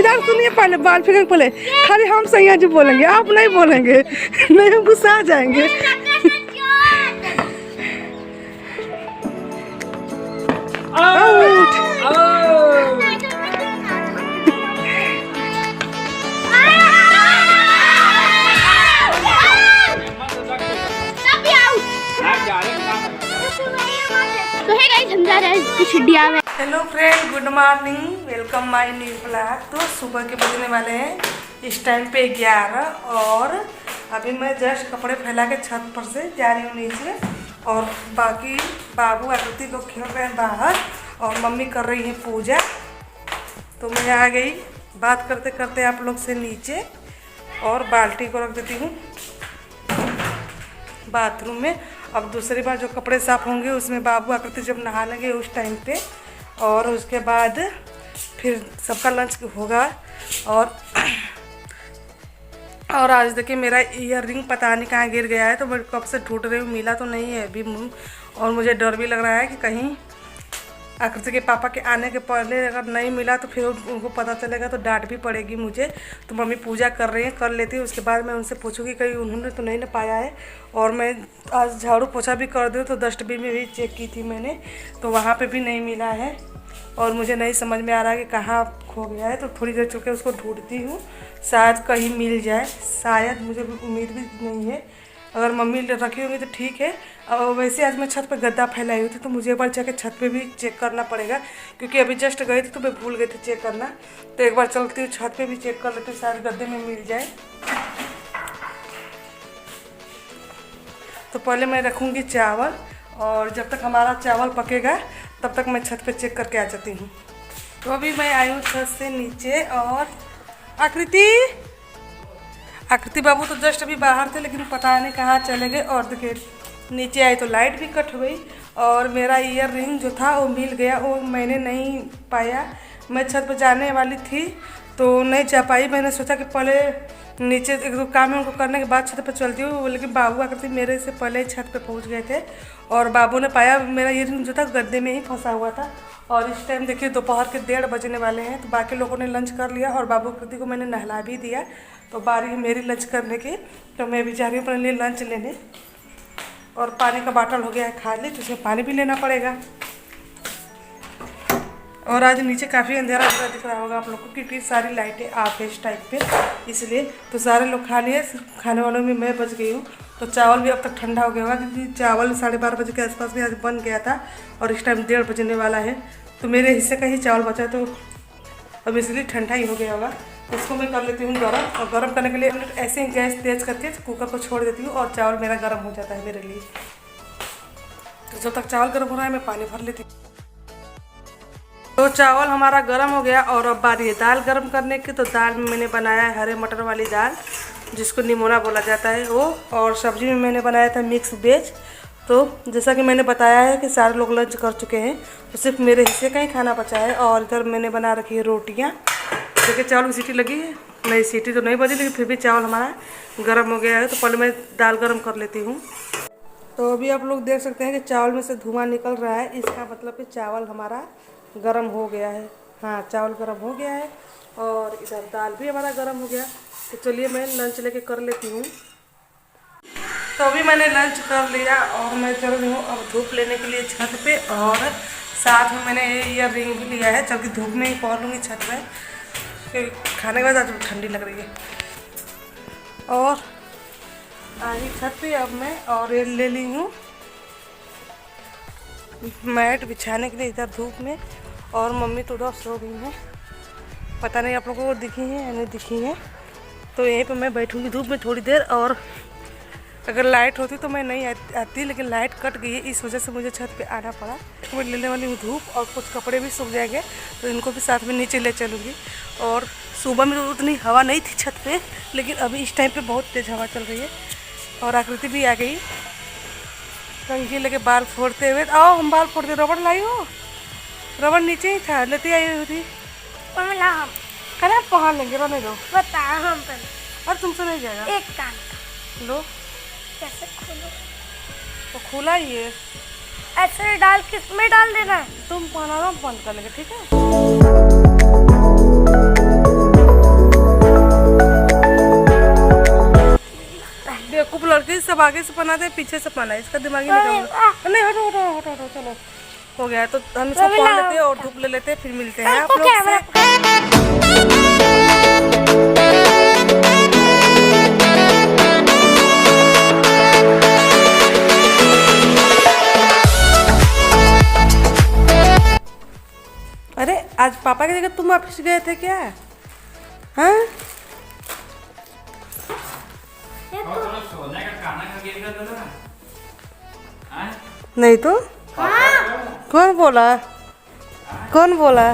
इधर सुनिए, पहले बाल फेंकने पहले खाली हम सैया जी बोलेंगे, आप नहीं बोलेंगे, नहीं हम गुस्सा आ जाएंगे। Hello friend, good morning, welcome my new blog. तो सुबह के बजने वाले हैं इस टाइम पे 11 और अभी मैं जस्ट कपड़े फैला के छत पर से जा रही हूँ नीचे और बाकी बाबू आकृति लोग खेल रहे हैं बाहर और मम्मी कर रही है पूजा। तो मैं आ गई बात करते करते आप लोग से नीचे और बाल्टी को रख देती हूँ बाथरूम में। अब दूसरी बार जो कपड़े साफ़ होंगे उसमें बाबू आकृति जब नहा लेंगे उस टाइम पे, और उसके बाद फिर सबका लंच होगा। और आज देखिए मेरा ईयर रिंग पता नहीं कहाँ गिर गया है, तो मैं कब से ढूंढ रही हूँ, मिला तो नहीं है अभी। और मुझे डर भी लग रहा है कि कहीं आकृति के पापा के आने के पहले अगर नहीं मिला तो फिर उनको पता चलेगा तो डांट भी पड़ेगी मुझे। तो मम्मी पूजा कर रही हैं, कर लेती है, उसके बाद मैं उनसे पूछूंगी कहीं उन्होंने तो नहीं ना पाया है। और मैं आज झाड़ू पोछा भी कर दूँ तो डस्टबिन में भी चेक की थी मैंने, तो वहाँ पे भी नहीं मिला है और मुझे नहीं समझ में आ रहा है कि कहाँ खो गया है। तो थोड़ी देर चल के उसको ढूंढती हूँ, शायद कहीं मिल जाए, शायद, मुझे उम्मीद भी नहीं है। अगर मम्मी रखी होंगी तो ठीक है। और वैसे आज मैं छत पर गद्दा फैलाई हुई थी तो मुझे एक बार जाके छत पे भी चेक करना पड़ेगा, क्योंकि अभी जस्ट गई थी तो मैं भूल गई थी चेक करना। तो एक बार चलती हूँ छत पे भी चेक कर लेती हूँ, शायद गद्दे में मिल जाए। तो पहले मैं रखूँगी चावल और जब तक हमारा चावल पकेगा तब तक मैं छत पे चेक करके आ जाती हूँ। तो अभी मैं आई हूँ छत से नीचे और आकृति बाबू तो जस्ट अभी बाहर थे लेकिन पता नहीं कहाँ चले गए। और देखिए नीचे आई तो लाइट भी कट हो गई और मेरा ईयर रिंग जो था वो मिल गया, वो मैंने नहीं पाया। मैं छत पर जाने वाली थी तो नहीं जा पाई, मैंने सोचा कि पहले नीचे एक दो काम है उनको करने के बाद छत पर चलती हूँ, लेकिन बाबू आकृति मेरे से पहले ही छत पर पहुँच गए थे और बाबू ने पाया मेरा ईयर रिंग जो था गद्दे में ही फंसा हुआ था। और इस टाइम देखिए दोपहर के 1:30 बजने वाले हैं। तो बाकी लोगों ने लंच कर लिया और बाबू आकृति को मैंने नहला भी दिया, तो बारी है मेरी लंच करने की। तो मैं भी जा रही हूँ अपने लिए लंच लेने। और पानी का बाटल हो गया है खाली, तो उसमें पानी भी लेना पड़ेगा। और आज नीचे काफ़ी अंधेरा अंधेरा दिख रहा होगा आप लोग को, क्योंकि सारी लाइटें ऑफ है इस टाइप पे, इसलिए। तो सारे लोग खा लिए, खाने वालों में मैं बच गई हूँ। तो चावल भी अब तक ठंडा हो गया होगा, क्योंकि चावल 12:30 बजे के आसपास में आज बन गया था और इस टाइम 1:30 बजने वाला है। तो मेरे हिस्से का ही चावल बचा, तो अब इसलिए ठंडा ही हो गया होगा। इसको मैं कर लेती हूँ गर्म, और गर्म करने के लिए ऐसे ही गैस तेज करके कुकर को छोड़ देती हूँ और चावल मेरा गर्म हो जाता है मेरे लिए। तो जब तक चावल गर्म हो रहा है मैं पानी भर लेती हूँ। तो चावल हमारा गर्म हो गया और अब बारी है दाल गर्म करने की। तो दाल में मैंने बनाया है हरे मटर वाली दाल, जिसको निमोना बोला जाता है वो। और सब्जी में मैंने बनाया था मिक्स वेज। तो जैसा कि मैंने बताया है कि सारे लोग लंच कर चुके हैं, तो सिर्फ मेरे हिस्से का ही खाना बचा है। और इधर मैंने बना रखी है रोटियाँ। देखिए चावल की सीटी लगी है, नहीं सीटी तो नहीं बजी, लेकिन फिर भी चावल हमारा गर्म हो गया है। तो पहले मैं दाल गर्म कर लेती हूँ। तो अभी आप लोग देख सकते हैं कि चावल में से धुआं निकल रहा है, इसका मतलब कि चावल हमारा गर्म हो गया है। हाँ, चावल गर्म हो गया है और इधर दाल भी हमारा गर्म हो गया। तो चलिए मैं लंच लेके कर लेती हूँ। तो अभी मैंने लंच कर लिया और मैं चल रही हूँ अब धूप लेने के लिए छत पे। और साथ में मैंने ईयर रिंग भी लिया है, चल के धूप में ही पहुँचूँगी छत में, क्योंकि खाने के बाद आज ठंडी लग रही है। और आई छत पे अब मैं और ये ले ली हूँ मैट बिछाने के लिए इधर धूप में। और मम्मी तो उधर सो गई हैं, पता नहीं आप लोगों को दिखी हैं या नहीं दिखी हैं। तो यहीं पे मैं बैठूँगी धूप में थोड़ी देर। और अगर लाइट होती तो मैं नहीं आती, लेकिन लाइट कट गई है, इस वजह से मुझे छत पे आना पड़ा। मैं लेने वाली हूँ धूप और कुछ कपड़े भी सूख जाएंगे तो इनको भी साथ में नीचे ले चलूँगी। और सुबह में तो उतनी हवा नहीं थी छत पे, लेकिन अभी इस टाइम पे बहुत तेज़ हवा चल रही है। और आकृति भी आ गई कंघी लेके बाल फोड़ते हुए। आओ हम बाल फोड़ते, रबड़ लाई हो? रबड़ नीचे ही था, लेती आई हुई थी। अरे आप पहन लेंगे, रोने दो। बता हम और तुमसे नहीं जाएगा। एक काम लो, कैसे खोलो? तो खुला ही है, ऐसे डाल किसमें डाल देना है? तुम पहनाना बंद कर लेंगे, ठीक है? सब आगे से पहना दे, पीछे से पहना है, इसका दिमाग ही नहीं काम। नहीं हटो हटो हटो हटो, चलो हो गया है। तो हम इसको पहन लेते हैं और धूप ले लेते हैं, फिर मिलते हैं आप लोग से। अरे आज पापा की जगह तुम ऑफिस गए थे क्या? हाँ सोने का खाना खा के निकल था ना। नहीं तो कौन बोला? कौन बोला?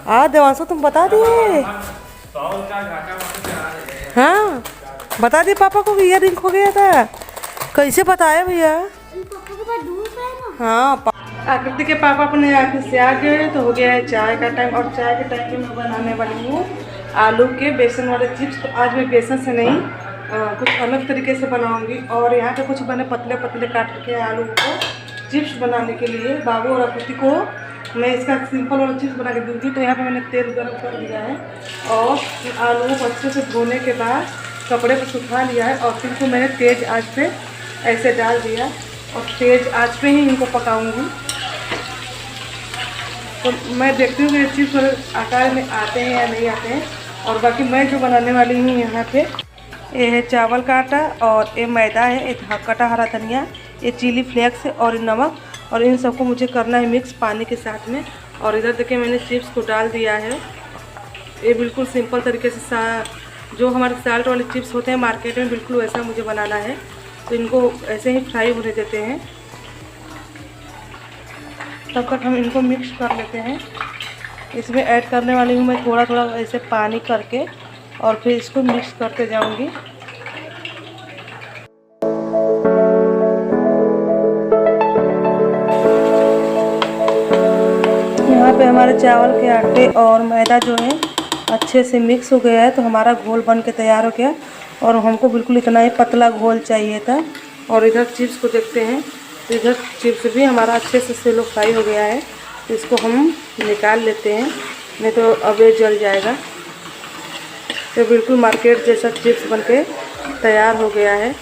हाँ देवांशु, तुम बता दिए? हाँ बता दिए पापा को कि इयररिंग खो गया था। कैसे बताया भैया? हाँ आकृति के पापा अपने ऑफिस से आ गए तो हो गया है चाय का टाइम। और चाय के टाइम में मैं बनाने वाली हूँ आलू के बेसन वाले चिप्स। तो आज मैं बेसन से नहीं कुछ अलग तरीके से बनाऊंगी। और यहाँ पे कुछ मैंने पतले पतले काट के आलू को चिप्स बनाने के लिए बाबू और आकृति को मैं इसका सिंपल वाला चिप्स बना के दूँगी। तो यहाँ पे मैंने तेल गर्म कर दिया है और आलू को अच्छे से धोने के बाद कपड़े पर सुखा लिया है। और फिर इनको मैंने तेज़ आंच पे ऐसे डाल दिया और तेज़ आंच पे ही इनको पकाऊंगी। तो मैं देखती हूँ कि ये चिप्स आकार में आते हैं या नहीं आते हैं। और बाकी मैं जो बनाने वाली हूँ यहाँ पे ये है चावल का आटा और ये मैदा है, ये कटा हरा धनिया, ये चिली फ्लेक्स और नमक। और इन सबको मुझे करना है मिक्स पानी के साथ में। और इधर देखिए मैंने चिप्स को डाल दिया है। ये बिल्कुल सिंपल तरीके से जो हमारे साल्ट वाले चिप्स होते हैं मार्केट में, बिल्कुल वैसा मुझे बनाना है। तो इनको ऐसे ही फ्राई होने देते हैं, तब तक हम इनको मिक्स कर लेते हैं। इसमें ऐड करने वाली हूँ मैं थोड़ा थोड़ा ऐसे पानी करके और फिर इसको मिक्स करते जाऊँगी। यहाँ पे हमारे चावल के आटे और मैदा जो है अच्छे से मिक्स हो गया है। तो हमारा घोल बन के तैयार हो गया और हमको बिल्कुल इतना ही पतला घोल चाहिए था। और इधर चिप्स को देखते हैं, तो इधर चिप्स भी हमारा अच्छे से सेलो फ्राई हो गया है। तो इसको हम निकाल लेते हैं, नहीं तो अब ये जल जाएगा। तो बिल्कुल मार्केट जैसा चिप्स बनके तैयार हो गया है।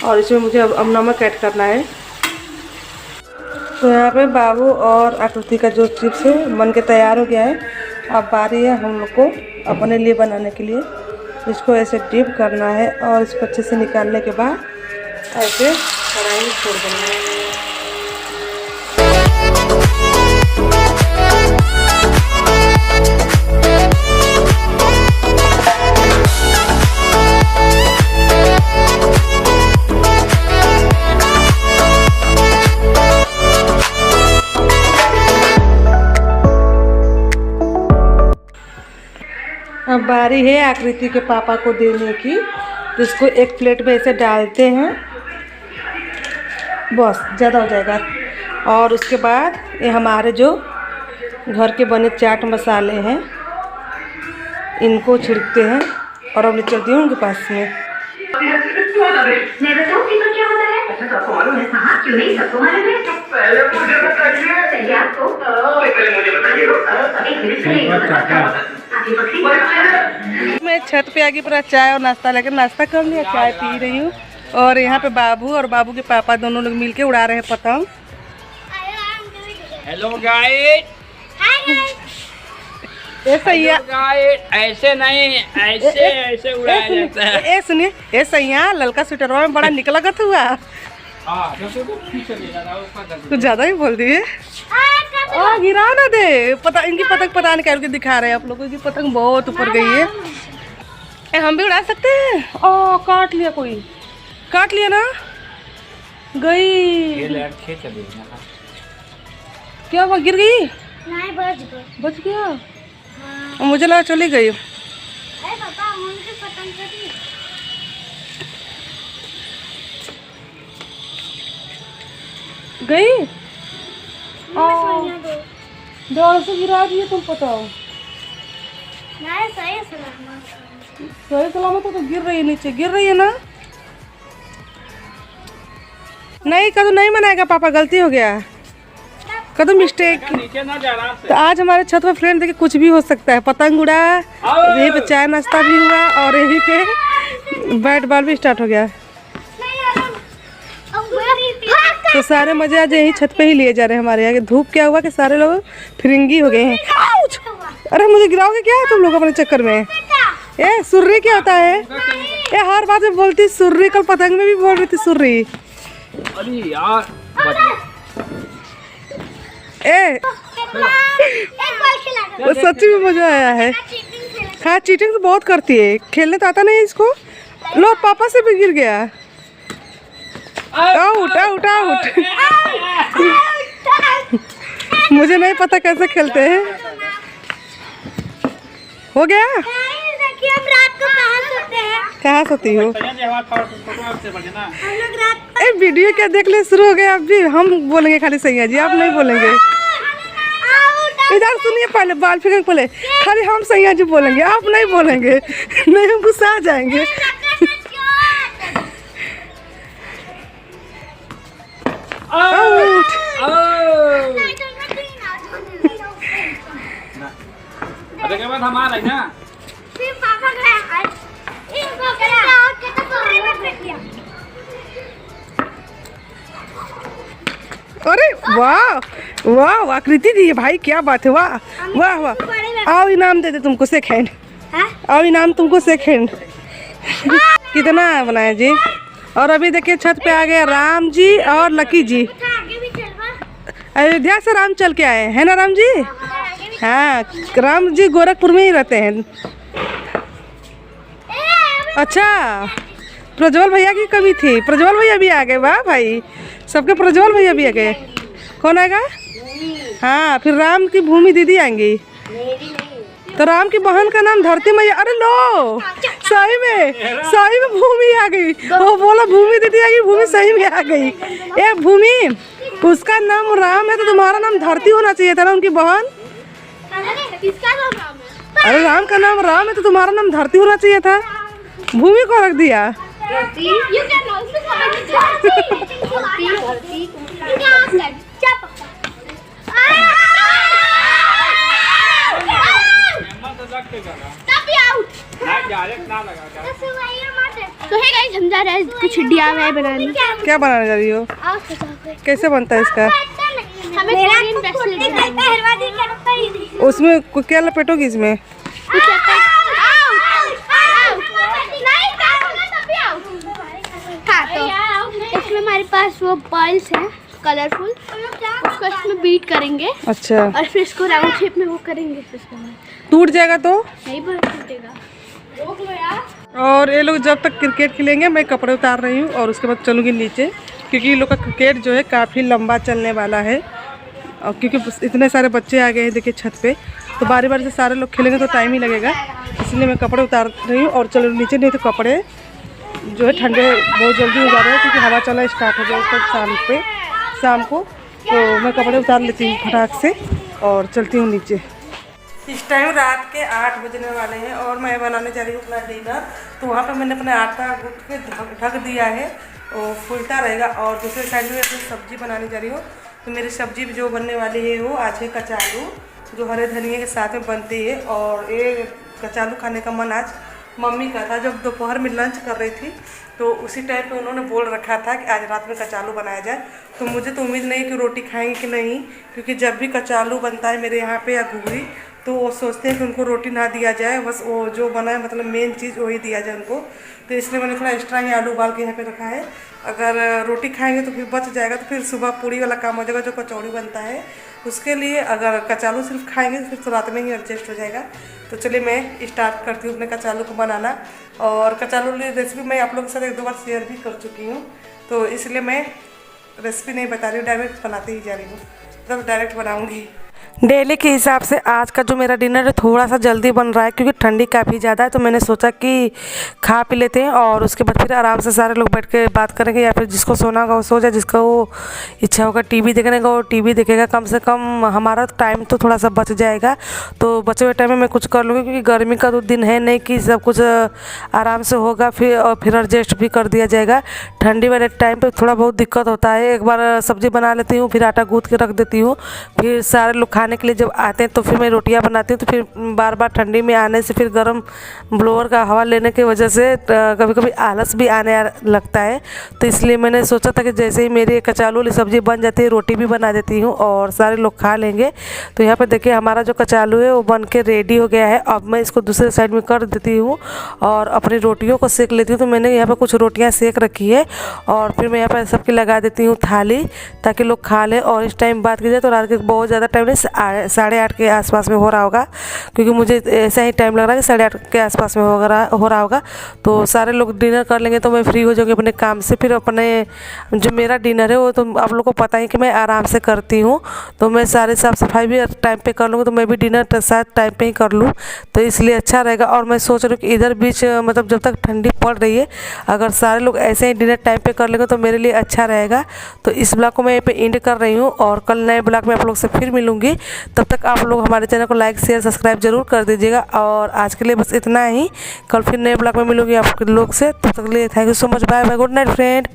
और इसमें मुझे अब नमक ऐड करना है। तो यहाँ पे बाबू और आकृति का जो चिप्स है बन के तैयार हो गया है। अब बारी है हम लोग को अपने लिए बनाने के लिए। इसको ऐसे डिप करना है और इसको अच्छे से निकालने के बाद ऐसे कढ़ाई में छोड़ देना है। अब बारी है आकृति के पापा को देने की। तो इसको एक प्लेट में ऐसे डालते हैं, बस ज़्यादा हो जाएगा। और उसके बाद ये हमारे जो घर के बने चाट मसाले हैं इनको छिड़कते हैं। और अब चलती हूँ उनके पास में। मैं बताऊँ कि तो क्या होता है? अच्छा तो आपको मालूम है? हाँ क्यों नहीं, सबको मालूम है। पहले मुझे बताइए। पहले आपको पहले मुझे बताइए। मैं छत पे आगे पूरा चाय और नाश्ता लेकर नाश्ता कर लिया, चाय पी रही हूँ। और यहाँ पे बाबू और बाबू के पापा दोनों लोग मिलके उड़ा रहे हैं पतंग। Hello guys. ऐसे ही ऐसे नहीं, ऐसे ऐसे उड़ाया जाता है। ए सुनिए, ए सैया ललका स्वेटर में बड़ा निकलगत हुआ। कुछ ज्यादा ही बोल दिए। गिरा ना दे, पता इनकी पतंग पता नहीं करके दिखा रहे हैं आप लोगों की। पतंग बहुत ऊपर गई है। हम भी उड़ा सकते हैं। ओ काट लिया, कोई काट लिया ना, गई। क्या हुआ, गिर गई? नहीं बच गया। मुझे लगा चली गई। अरे पापा मुझे पतंग करी। गई। डर से गिरा दिए तुम, बताओ। नहीं सही सलामत तो गिर रही है, नीचे गिर रही है ना। नहीं कदू नहीं मनाएगा पापा, गलती हो गया कदू, मिस्टेक। नीचे ना जा रहा। तो आज हमारे छत पर फ्रेंड देखिए कुछ भी हो सकता है। पतंग उड़ा, यहीं पे चाय नाश्ता भी हुआ और यहीं पे बैट बॉल भी स्टार्ट हो गया। तो सारे मजे आज यहीं छत पे ही लिए जा रहे हैं हमारे यहाँ। धूप क्या हुआ कि सारे लोग फिरंगी हो गए हैं। आउच! अरे मुझे गिराओगे क्या तुम लोग अपने चक्कर में? ए सुर्री क्या होता है? ये हर बात में बोलती सुर्री, कल पतंग में भी बोल रही थी सुर्री। अरे यार ए वो सच्ची में मजा आया है। हाँ चीटिंग तो बहुत करती है, खेलने तो आता नहीं इसको। लो पापा से भी गिर गया। Out out out. मुझे नहीं पता कैसे खेलते हैं। हो गया? हम रात को कहाँ सोते हैं? कहाँ सोती हो? ना ए वीडियो क्या देख ले शुरू हो गया। अब भी हम बोलेंगे खाली सैया जी, आप नहीं बोलेंगे। इधर सुनिए पहले, बाल फिर पहले खाली हम सैया जी बोलेंगे, आप नहीं बोलेंगे। नहीं हम गुस्सा आ जाएंगे। आउट। अरे के बाद हमारा है ना फिर पापा गए आज इनको करा और के तो सोने में फेंक दिया। अरे वाह वाह आकृति दी है भाई, क्या बात है। वाह वाह वाह। आओ इनाम दे दे तुमको सेकंड। आओ इनाम तुमको सेकंड। कितना बनाया जी? और अभी देखिए छत पे आ गए राम जी और लकी जी। आगे भी चलवा। अयोध्या से राम चल के आए हैं ना राम जी? हाँ राम जी गोरखपुर में ही रहते हैं। अच्छा प्रज्वल भैया की कमी थी, प्रज्वल भैया भी आ गए। वाह भाई सबके प्रज्वल भैया भी आ गए। कौन आएगा? हाँ फिर राम की भूमि दीदी आएंगी। तो राम की बहन का नाम धरती मैया। अरे लो सही में भूमि आ गई। वो बोला भूमि दीदी आ गई, भूमि सही में आ गई। ए भूमि उसका नाम राम है तो तुम्हारा नाम धरती होना चाहिए था ना, उनकी बहन। किसका नाम राम है? अरे राम का नाम राम है तो तुम्हारा नाम धरती होना चाहिए था। भूमि को रख दिया। You can also comment it. धरती तो है गाइस, हम जा रहे हैं कुछ DIY बनाने। क्या बनाने जा रही हो? कैसे बनता है इसका? हमें कोरियन ब्रेसलेट उसमें क्या लपेटोगी इसमें? हाँ तो इसमें हमारे पास वो बॉल्स हैं कलरफुल, उसको इसमें बीट करेंगे अच्छा और फिर इसको राउंड शेप में वो करेंगे। फिर इसको टूट जाएगा तो? नहीं टूटेगा। रोक लो यार। और ये लोग जब तक क्रिकेट खेलेंगे मैं कपड़े उतार रही हूँ और उसके बाद चलूँगी नीचे, क्योंकि ये लोग का क्रिकेट जो है काफ़ी लंबा चलने वाला है। और क्योंकि इतने सारे बच्चे आ गए हैं देखिए छत पे, तो बारी बारी से सारे लोग खेलेंगे तो टाइम ही लगेगा, इसलिए मैं कपड़े उतार रही हूँ और चलो नीचे। नहीं तो कपड़े जो है ठंडे बहुत जल्दी हो जा रहे हैं, क्योंकि हवा चला स्टार्ट हो जाए शाम को। तो मैं कपड़े उतार लेती हूँ फटाक से और चलती हूँ नीचे। इस टाइम रात के 8 बजने वाले हैं और मैं बनाने जा रही हूँ अपना डिनर। तो वहाँ पे मैंने अपना आटा गूँथ के ढक दिया है, वो फूलता रहेगा। और दूसरे साइड में अपनी सब्जी बनाने जा रही हूँ। तो मेरी सब्जी जो बनने वाली है वो आज है कचालू, जो हरे धनिया के साथ में बनती है। और ये कचालू खाने का मन आज मम्मी का था। जब दोपहर में लंच कर रही थी तो उसी टाइम पे उन्होंने बोल रखा था कि आज रात में कचालू बनाया जाए। तो मुझे तो उम्मीद नहीं कि रोटी खाएंगे कि नहीं, क्योंकि जब भी कचालू बनता है मेरे यहाँ पे या घुघरी तो वो सोचते हैं कि उनको रोटी ना दिया जाए, बस वो जो बना है मतलब मेन चीज़ वही दिया जाए उनको। तो इसलिए मैंने थोड़ा एक्स्ट्रा ही आलू उबाल के यहाँ पे रखा है। अगर रोटी खाएंगे तो फिर बच जाएगा, तो फिर सुबह पूड़ी वाला काम हो जाएगा जो कचौड़ी बनता है उसके लिए। अगर कचालू सिर्फ खाएंगे तो फिर तो रात में ही एडजस्ट हो जाएगा। तो चलिए मैं स्टार्ट करती हूँ अपने कचालू को बनाना। और कचालू की रेसिपी मैं आप लोगों के साथ 1-2 बार शेयर भी कर चुकी हूँ, तो इसलिए मैं रेसिपी नहीं बता रही हूँ, डायरेक्ट बनाते ही जा रही हूँ। तब डायरेक्ट बनाऊँगी। डेली के हिसाब से आज का जो मेरा डिनर है थोड़ा सा जल्दी बन रहा है, क्योंकि ठंडी काफ़ी ज़्यादा है। तो मैंने सोचा कि खा पी लेते हैं और उसके बाद फिर आराम से सारे लोग बैठ के बात करेंगे, या फिर जिसको सोना होगा वो सो जाए, जिसका वो इच्छा होगा टीवी देखने का वो टीवी देखेगा। कम से कम हमारा टाइम तो थोड़ा सा बच जाएगा। तो बचे हुए टाइम में मैं कुछ कर लूँगी, क्योंकि गर्मी का तो दिन है नहीं कि सब कुछ आराम से होगा फिर एडजस्ट भी कर दिया जाएगा। ठंडी वाले टाइम पर थोड़ा बहुत दिक्कत होता है। एक बार सब्ज़ी बना लेती हूँ, फिर आटा गूँथ के रख देती हूँ, फिर सारे लोग खाने के लिए जब आते हैं तो फिर मैं रोटियां बनाती हूँ, तो फिर बार बार ठंडी में आने से फिर गर्म ब्लोअर का हवा लेने की वजह से कभी कभी आलस भी आने लगता है। तो इसलिए मैंने सोचा था कि जैसे ही मेरी कचालू वाली सब्ज़ी बन जाती है रोटी भी बना देती हूँ और सारे लोग खा लेंगे। तो यहाँ पर देखिए हमारा जो कचालू है वो बन के रेडी हो गया है। अब मैं इसको दूसरे साइड में कर देती हूँ और अपनी रोटियों को सेक लेती हूँ। तो मैंने यहाँ पर कुछ रोटियाँ सेक रखी है और फिर मैं यहाँ पर सबकी लगा देती हूँ थाली, ताकि लोग खा लें। और इस टाइम बात की जाए तो रात के बहुत ज़्यादा टाइम नहीं, 8:30 के आसपास में हो रहा होगा, क्योंकि मुझे ऐसा ही टाइम लग रहा है कि 8:30 के आसपास में हो रहा होगा। तो सारे लोग डिनर कर लेंगे तो मैं फ्री हो जाऊँगी अपने काम से। फिर अपने जो मेरा डिनर है वो तो आप लोग को पता ही कि मैं आराम से करती हूँ, तो मैं सारे साफ़ सफाई भी टाइम पे कर लूँगी, तो मैं भी डिनर साथ टाइम पे ही कर लूँ, तो इसलिए अच्छा रहेगा। और मैं सोच रही हूँ कि इधर बीच मतलब जब तक ठंडी पड़ रही है अगर सारे लोग ऐसे ही डिनर टाइम पे कर लेंगे तो मेरे लिए अच्छा रहेगा। तो इस ब्लॉग को मैं यहाँ पे एंड कर रही हूँ और कल नए ब्लॉग में आप लोग से फिर मिलूँगी। तब तक आप लोग हमारे चैनल को लाइक शेयर सब्सक्राइब जरूर कर दीजिएगा। और आज के लिए बस इतना ही, कल फिर नए ब्लॉग में मिलूँगी आप लोग से। तब तक के लिए thank you so much, bye bye, good night friend.